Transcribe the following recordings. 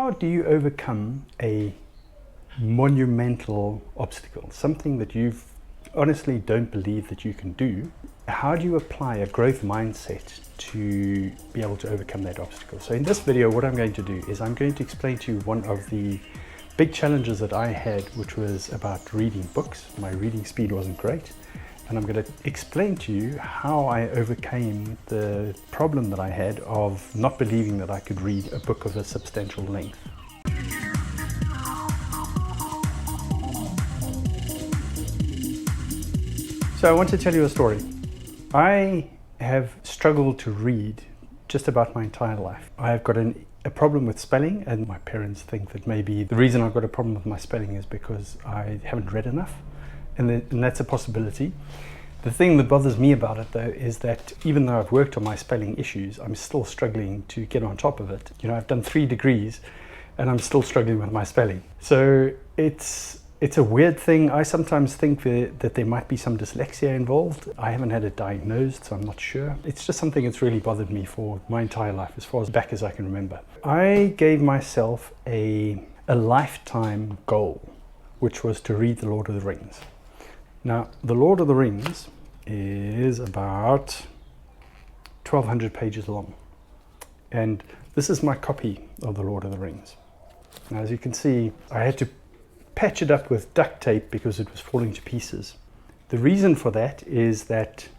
How do you overcome a monumental obstacle, something that you honestly don't believe that you can do? How do you apply a growth mindset to be able to overcome that obstacle? So in this video, what I'm going to do is I'm going to explain to you one of the big challenges that I had, which was about reading books. My reading speed wasn't great. And I'm going to explain to you how I overcame the problem that I had of not believing that I could read a book of a substantial length. So I want to tell you a story. I have struggled to read just about my entire life. I've got a problem with spelling, and my parents think that maybe the reason I've got a problem with my spelling is because I haven't read enough. And that's a possibility. The thing that bothers me about it, though, is that even though I've worked on my spelling issues, I'm still struggling to get on top of it. You know, I've done 3 degrees and I'm still struggling with my spelling. So it's a weird thing. I sometimes think that there might be some dyslexia involved. I haven't had it diagnosed, so I'm not sure. It's just something that's really bothered me for my entire life, as far back as I can remember. I gave myself a lifetime goal, which was to read The Lord of the Rings. Now, The Lord of the Rings is about 1,200 pages long. And this is my copy of The Lord of the Rings. Now, as you can see, I had to patch it up with duct tape because it was falling to pieces. The reason for that is that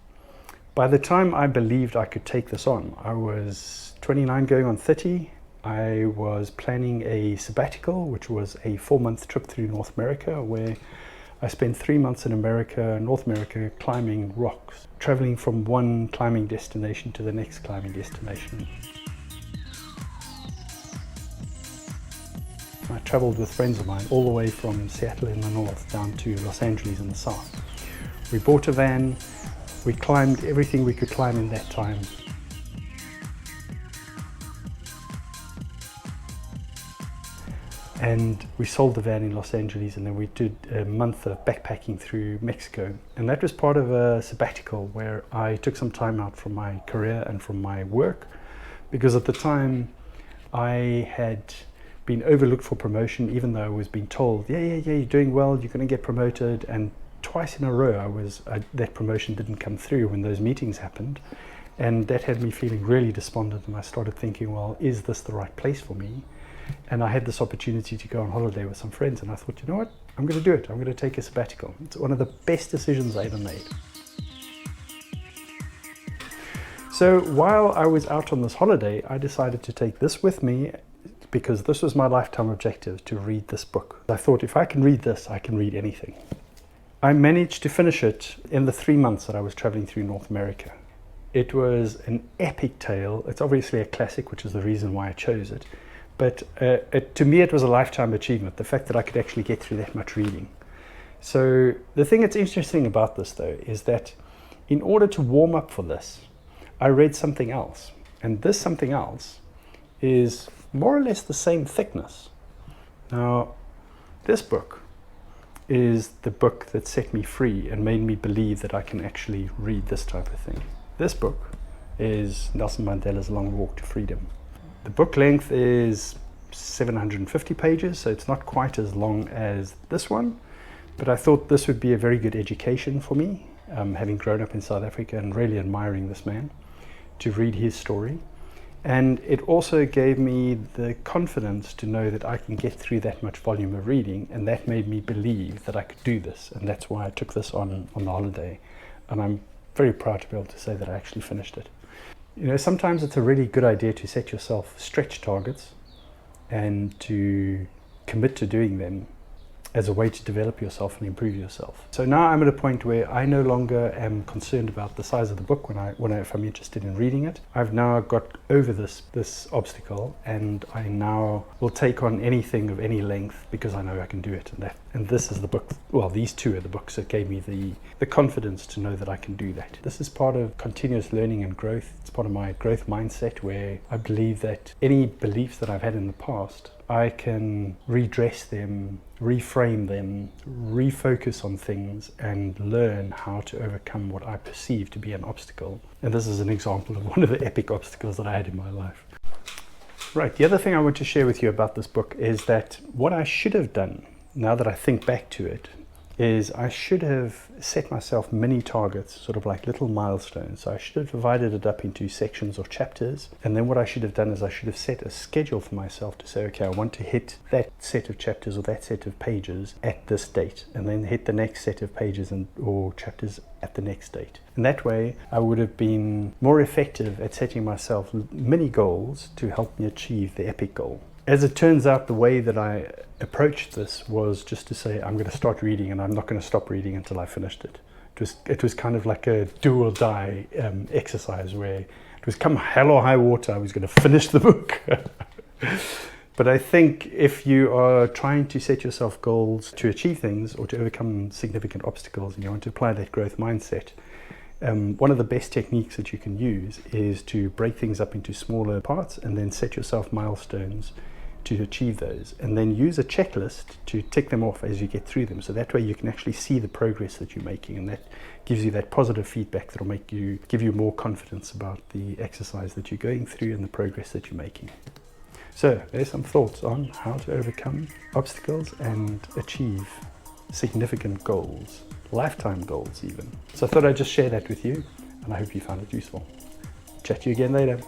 by the time I believed I could take this on, I was 29 going on 30. I was planning a sabbatical, which was a 4-month trip through North America, where I spent 3 months in North America, climbing rocks, traveling from one climbing destination to the next climbing destination. I traveled with friends of mine all the way from Seattle in the north down to Los Angeles in the south. We bought a van, we climbed everything we could climb in that time. And we sold the van in Los Angeles, and then we did a month of backpacking through Mexico. And that was part of a sabbatical where I took some time out from my career and from my work, because at the time I had been overlooked for promotion, even though I was being told, yeah, you're doing well, you're going to get promoted. And twice in a row that promotion didn't come through when those meetings happened. And that had me feeling really despondent, and I started thinking, well, is this the right place for me? And I had this opportunity to go on holiday with some friends, and I thought, you know what, I'm going to do it. I'm going to take a sabbatical. It's one of the best decisions I ever made. So while I was out on this holiday, I decided to take this with me, because this was my lifetime objective, to read this book. I thought, if I can read this, I can read anything. I managed to finish it in the 3 months that I was traveling through North America. It was an epic tale. It's obviously a classic, which is the reason why I chose it. But to me, it was a lifetime achievement, the fact that I could actually get through that much reading. So the thing that's interesting about this, though, is that in order to warm up for this, I read something else. And this something else is more or less the same thickness. Now, this book is the book that set me free and made me believe that I can actually read this type of thing. This book is Nelson Mandela's Long Walk to Freedom. The book length is 750 pages, so it's not quite as long as this one, but I thought this would be a very good education for me, having grown up in South Africa and really admiring this man, to read his story. And it also gave me the confidence to know that I can get through that much volume of reading, and that made me believe that I could do this, and that's why I took this on the holiday. And I'm very proud to be able to say that I actually finished it. You know, sometimes it's a really good idea to set yourself stretch targets and to commit to doing them as a way to develop yourself and improve yourself. So now I'm at a point where I no longer am concerned about the size of the book if I'm interested in reading it. I've now got over this obstacle, and I now will take on anything of any length because I know I can do it. And this is the book, well, these 2 are the books that gave me the confidence to know that I can do that. This is part of continuous learning and growth. It's part of my growth mindset, where I believe that any beliefs that I've had in the past, I can redress them, reframe them, refocus on things, and learn how to overcome what I perceive to be an obstacle. And this is an example of one of the epic obstacles that I had in my life. Right, the other thing I want to share with you about this book is that what I should have done, now that I think back to it, is I should have set myself mini targets, sort of like little milestones. So I should have divided it up into sections or chapters. And then what I should have done is I should have set a schedule for myself to say, okay, I want to hit that set of chapters or that set of pages at this date, and then hit the next set of pages or chapters at the next date. And that way I would have been more effective at setting myself mini goals to help me achieve the epic goal. As it turns out, the way that I approached this was just to say, I'm going to start reading and I'm not going to stop reading until I finished it. It was kind of like a do or die exercise where it was come hell or high water, I was going to finish the book. But I think if you are trying to set yourself goals to achieve things or to overcome significant obstacles and you want to apply that growth mindset, one of the best techniques that you can use is to break things up into smaller parts and then set yourself milestones to achieve those, and then use a checklist to tick them off as you get through them. So that way you can actually see the progress that you're making, and that gives you that positive feedback that will give you more confidence about the exercise that you're going through and the progress that you're making. So there's some thoughts on how to overcome obstacles and achieve significant goals, lifetime goals even. So I thought I'd just share that with you, and I hope you found it useful. Chat to you again later.